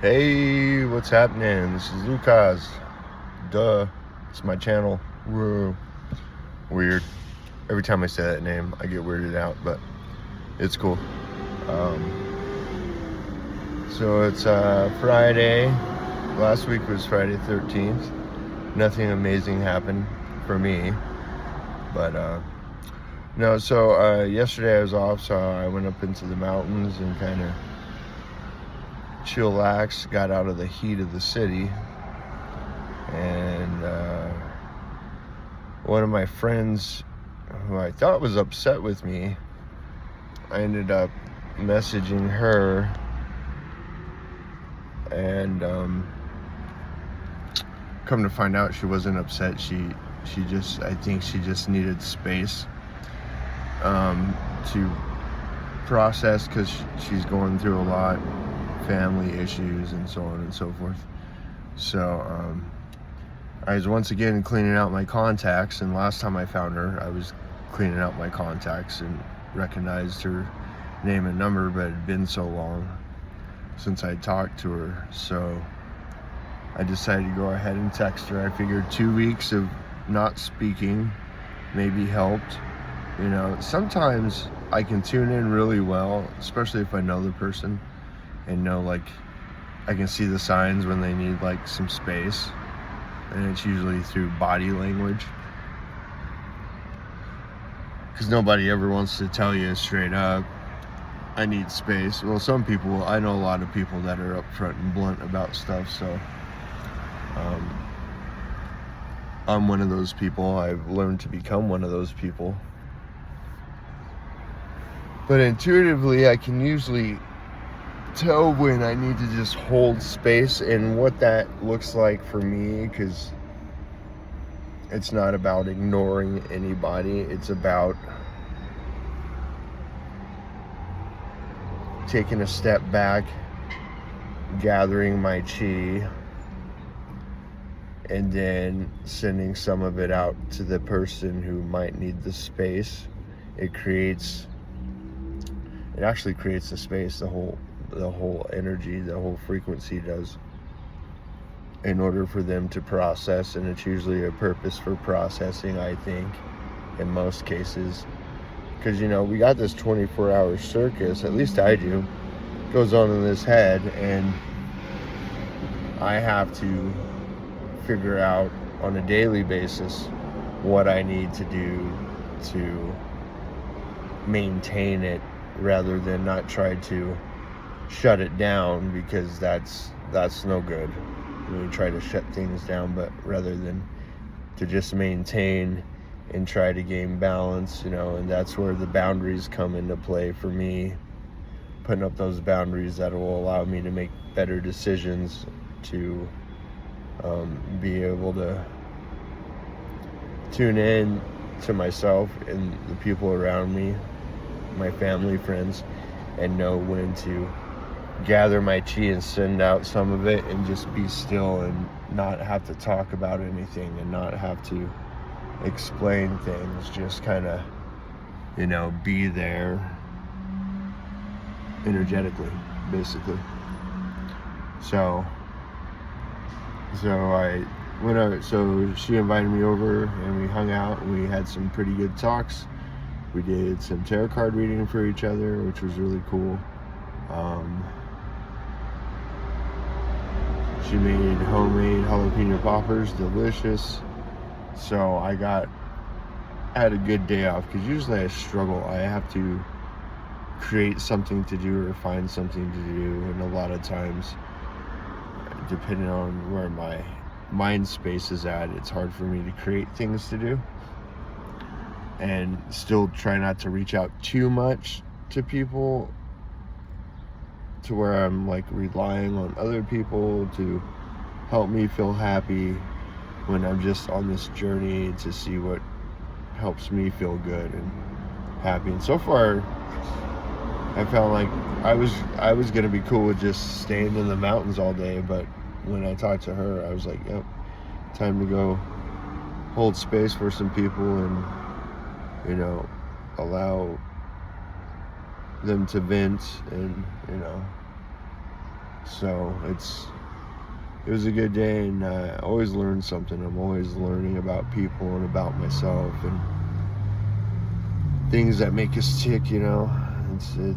Hey, what's happening? This is Lucas. Duh. It's my channel. Whoa. Weird. Every time I say that name, I get weirded out, but it's cool. So it's Friday. Last week was Friday 13th. Nothing amazing happened for me. But, no, so yesterday I was off, so I went up into the mountains and kind of chillaxed, got out of the heat of the city. And one of my friends who I thought was upset with me, I ended up messaging her, and come to find out she wasn't upset. I think she just needed space to process, because she's going through a lot, family issues and so on and so forth. So I was once again cleaning out my contacts, and last time I found her, I was cleaning out my contacts and recognized her name and number, but it had been so long since I talked to her, so I decided to go ahead and text her. I figured 2 weeks of not speaking maybe helped. You know, sometimes I can tune in really well, especially if I know the person and know, like, I can see the signs when they need like some space, and it's usually through body language, because nobody ever wants to tell you straight up, I need space. Well, some people, I know a lot of people that are upfront and blunt about stuff, so I'm one of those people. I've learned to become one of those people. But intuitively, I can usually tell when I need to just hold space, and what that looks like for me, because it's not about ignoring anybody. It's about taking a step back, gathering my chi, and then sending some of it out to the person who might need the space. It actually creates the space, the whole energy, the whole frequency does, in order for them to process. And it's usually a purpose for processing, I think, in most cases, because, you know, we got this 24-hour circus, at least I do, goes on in this head, and I have to figure out on a daily basis what I need to do to maintain it, rather than not try to shut it down, because that's no good when you try to shut things down, but rather than to just maintain and try to gain balance, you know. And that's where the boundaries come into play for me, putting up those boundaries that will allow me to make better decisions, to be able to tune in to myself and the people around me, my family, friends, and know when to gather my chi and send out some of it, and just be still and not have to talk about anything and not have to explain things, just kind of, you know, be there energetically, basically. So I went out, so she invited me over, and we hung out, and we had some pretty good talks. We did some tarot card reading for each other, which was really cool. She made homemade jalapeno poppers, delicious. So I had a good day off, because usually I struggle. I have to create something to do or find something to do, and a lot of times, depending on where my mind space is at, it's hard for me to create things to do, and still try not to reach out too much to people, to where I'm like relying on other people to help me feel happy, when I'm just on this journey to see what helps me feel good and happy. And so far, I felt like I was gonna be cool with just staying in the mountains all day, but when I talked to her, I was like, yep, time to go hold space for some people, and, you know, allow them to vent, and, you know, So it was a good day, and I always learn something. I'm always learning about people and about myself and things that make us tick, you know. It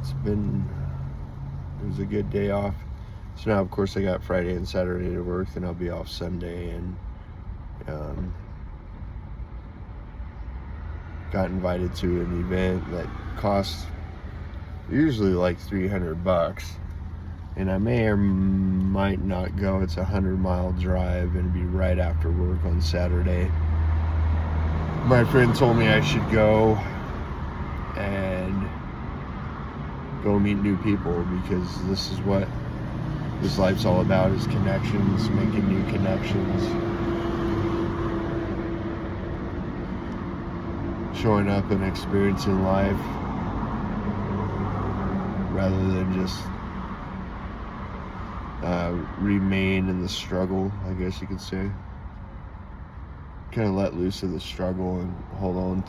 was a good day off. So now, of course, I got Friday and Saturday to work, and I'll be off Sunday, and got invited to an event that costs usually like $300, and I may or might not go. It's a 100-mile drive, and it'll be right after work on Saturday. My friend told me I should go and go meet new people, because this is what this life's all about, is connections, making new connections, showing up and experiencing life rather than just remain in the struggle, I guess you could say. Kind of let loose of the struggle and hold on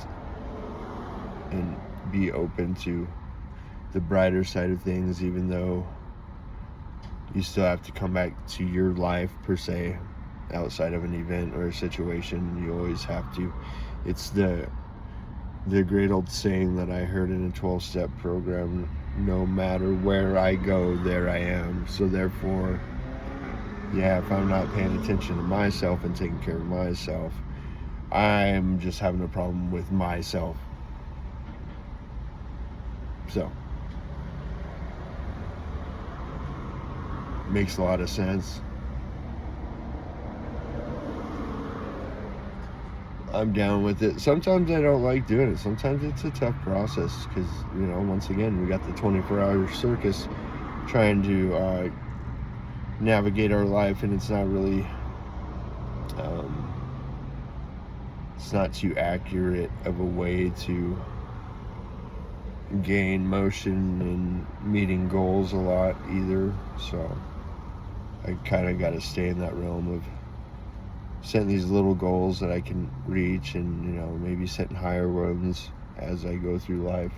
and be open to the brighter side of things, even though you still have to come back to your life per se outside of an event or a situation. You always have to. It's the great old saying that I heard in a 12-step program: no matter where I go, there I am. So therefore, yeah, if I'm not paying attention to myself and taking care of myself, I'm just having a problem with myself. So makes a lot of sense. I'm down with it. Sometimes I don't like doing it. Sometimes it's a tough process, because, you know, once again, we got the 24-hour circus trying to navigate our life, and it's not really it's not too accurate of a way to gain motion and meeting goals a lot either. So I kind of got to stay in that realm of setting these little goals that I can reach, and, you know, maybe setting higher ones as I go through life.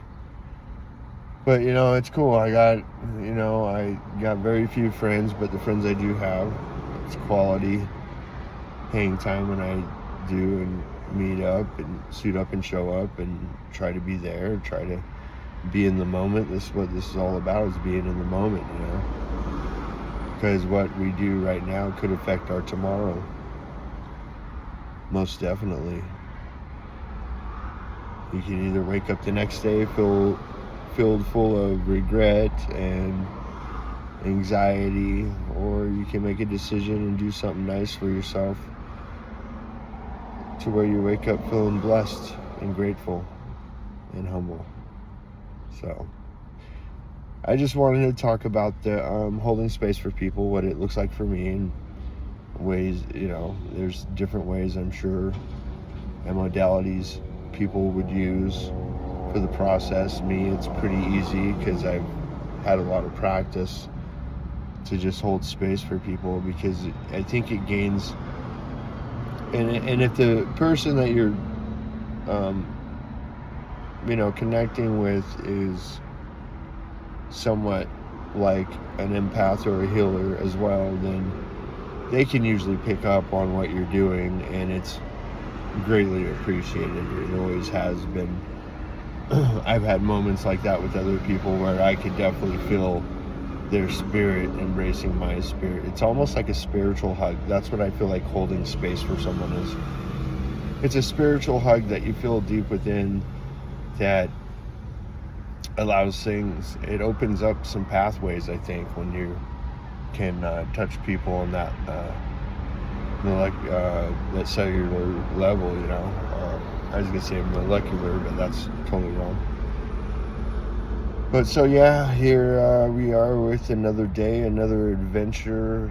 But, you know, it's cool. I got very few friends, but the friends I do have, it's quality hang time when I do and meet up and suit up and show up and try to be there, try to be in the moment. This is what this is all about, is being in the moment, you know, because what we do right now could affect our tomorrow. Most definitely. You can either wake up the next day filled full of regret and anxiety, or you can make a decision and do something nice for yourself to where you wake up feeling blessed and grateful and humble. So I just wanted to talk about the holding space for people, what it looks like for me, and ways, you know, there's different ways, I'm sure, and modalities people would use for the process. Me, it's pretty easy because I've had a lot of practice to just hold space for people, because I think it gains, and if the person that you're connecting with is somewhat like an empath or a healer as well, then they can usually pick up on what you're doing, and it's greatly appreciated. It always has been. I've had moments like that with other people where I could definitely feel their spirit embracing my spirit. It's almost like a spiritual hug. That's what I feel like holding space for someone is. It's a spiritual hug that you feel deep within, that allows things, it opens up some pathways, I think, when you can touch people on that that cellular level, you know. I was gonna say molecular, but that's totally wrong. But so yeah, here we are with another day, another adventure.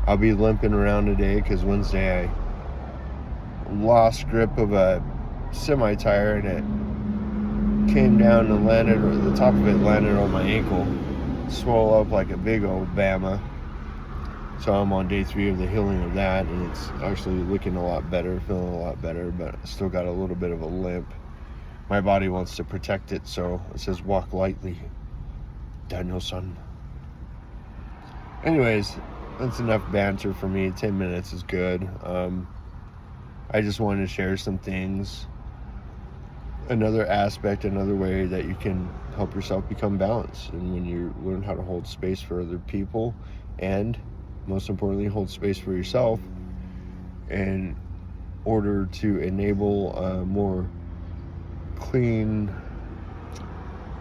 I'll be limping around today because Wednesday I lost grip of a semi-tire, and it came down and landed, or the top of it landed on my ankle, swelled up like a big old Bama. So I'm on day 3 of the healing of that, and it's actually looking a lot better, feeling a lot better, but I still got a little bit of a limp. My body wants to protect it, so it says walk lightly. Daniel-san. Anyways, that's enough banter for me. 10 minutes is good. I just wanted to share some things. Another aspect, another way that you can help yourself become balanced. And when you learn how to hold space for other people, and most importantly, hold space for yourself, in order to enable a more clean,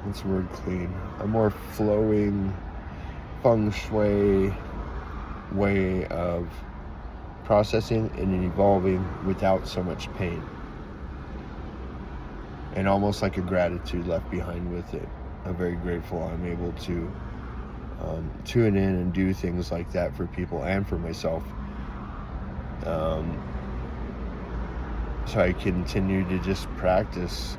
what's the word clean? A more flowing feng shui way of processing and evolving without so much pain. And almost like a gratitude left behind with it. I'm very grateful I'm able to tune in and do things like that for people and for myself. So I continue to just practice,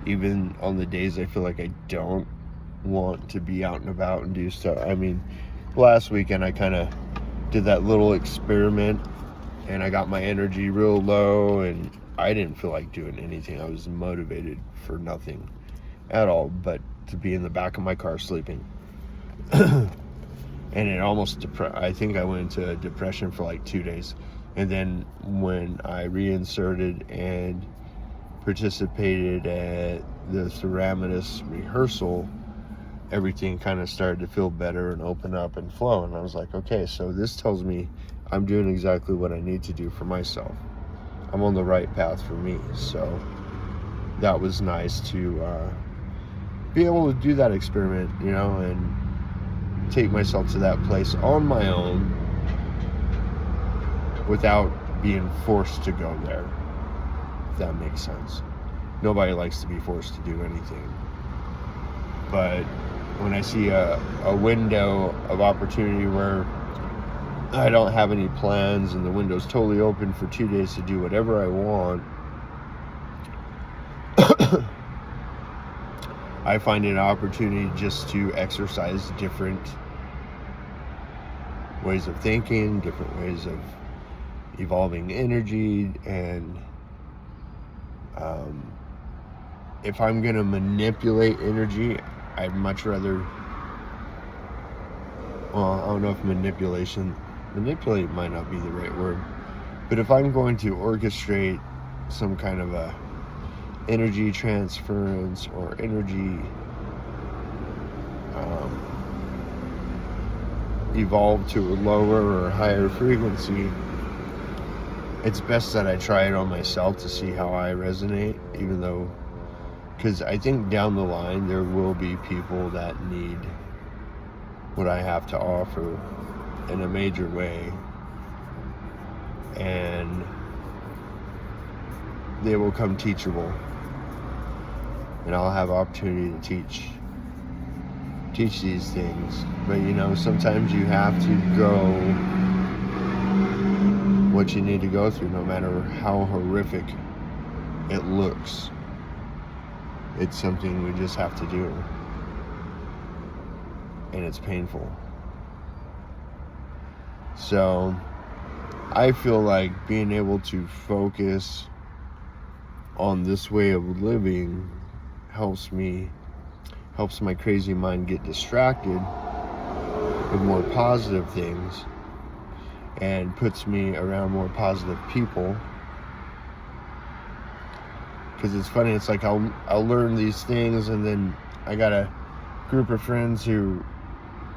even on the days I feel like I don't want to be out and about and do stuff. I mean, last weekend I kind of did that little experiment and I got my energy real low and I didn't feel like doing anything. I was motivated for nothing at all but to be in the back of my car sleeping. And it almost I think I went into a depression for like 2 days. And then when I reinserted and participated at the Therametis rehearsal, everything kind of started to feel better and open up and flow. And I was like, okay, so this tells me I'm doing exactly what I need to do for myself. I'm on the right path for me. So that was nice to be able to do that experiment, you know, and take myself to that place on my own without being forced to go there, if that makes sense. Nobody likes to be forced to do anything. But when I see a window of opportunity where I don't have any plans and the window's totally open for 2 days to do whatever I want, I find an opportunity just to exercise different ways of thinking, different ways of evolving energy. And if I'm going to manipulate energy, I'd much rather, well, I don't know if manipulate might not be the right word, but if I'm going to orchestrate some kind of a energy transference or energy evolve to a lower or higher frequency, it's best that I try it on myself to see how I resonate, even though, because I think down the line there will be people that need what I have to offer in a major way, and they will come teachable, and I'll have opportunity to teach these things. But you know, sometimes you have to go what you need to go through, no matter how horrific it looks. It's something we just have to do, and it's painful. So I feel like being able to focus on this way of living helps my crazy mind get distracted with more positive things and puts me around more positive people. Because it's funny, it's like I'll learn these things, and then I got a group of friends who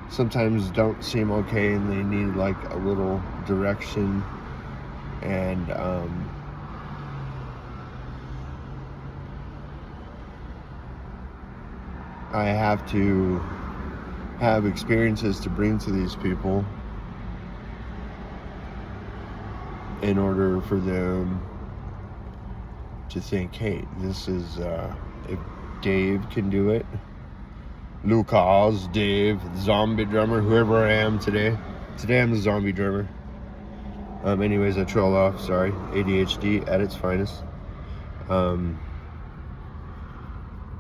sometimes don't seem okay and they need like a little direction, and I have to have experiences to bring to these people in order for them to think, hey, this is, if Dave can do it, Lucas, Dave, zombie drummer, whoever I am today I'm the zombie drummer. Anyways, I trail off, sorry, ADHD at its finest.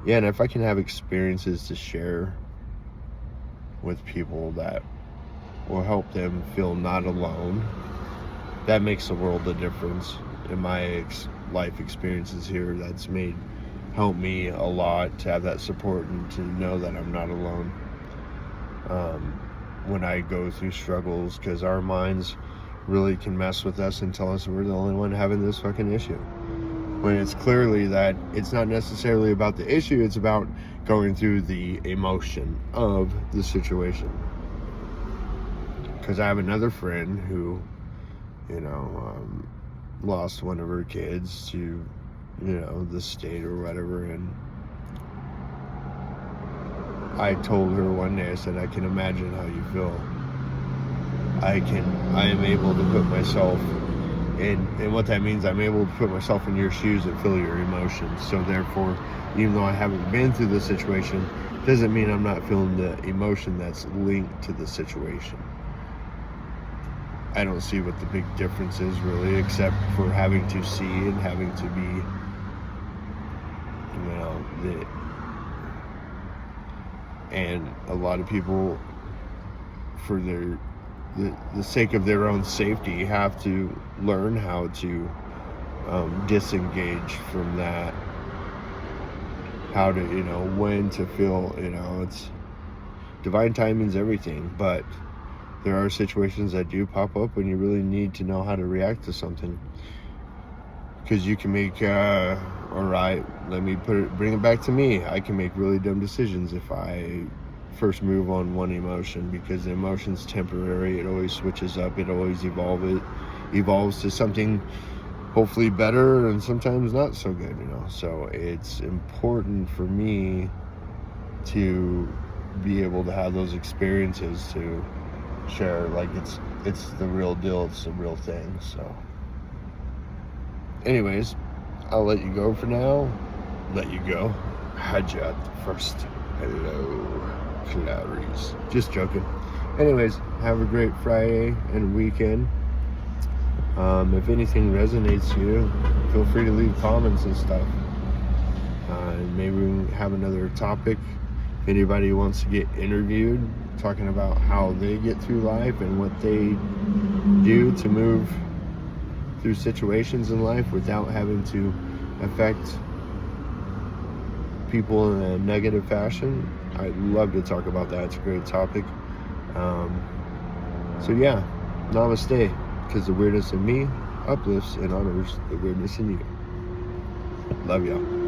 Yeah, and if I can have experiences to share with people that will help them feel not alone, that makes a world of difference. In my life experiences here, that's made helped me a lot to have that support and to know that I'm not alone when I go through struggles, because our minds really can mess with us and tell us we're the only one having this fucking issue, when it's clearly that it's not necessarily about the issue, it's about going through the emotion of the situation. Because I have another friend who, lost one of her kids to, the state or whatever, and I told her one day, I said, I can imagine how you feel. I am able to put myself in, and what that means, I'm able to put myself in your shoes and feel your emotions. So therefore, even though I haven't been through the situation, doesn't mean I'm not feeling the emotion that's linked to the situation. I don't see what the big difference is really, except for having to see and having to be, and a lot of people, for the sake of their own safety, have to learn how to disengage from that, how to, when to feel, it's divine timing's everything, but there are situations that do pop up when you really need to know how to react to something. Because you can make, all right, let me bring it back to me. I can make really dumb decisions if I first move on one emotion, because the emotion's temporary. It always switches up. It always evolves to something hopefully better, and sometimes not so good, So it's important for me to be able to have those experiences to share, like it's the real deal, it's the real thing. So anyways, I'll let you go for now. Let you go. Hajat first. Hello, Clarice. Just joking. Anyways, have a great Friday and weekend. If anything resonates to you, feel free to leave comments and stuff. And maybe we can have another topic. If anybody wants to get interviewed, talking about how they get through life and what they do to move through situations in life without having to affect people in a negative fashion, I'd love to talk about that. It's a great topic. So yeah, namaste, because the weirdness in me uplifts and honors the weirdness in you. Love y'all.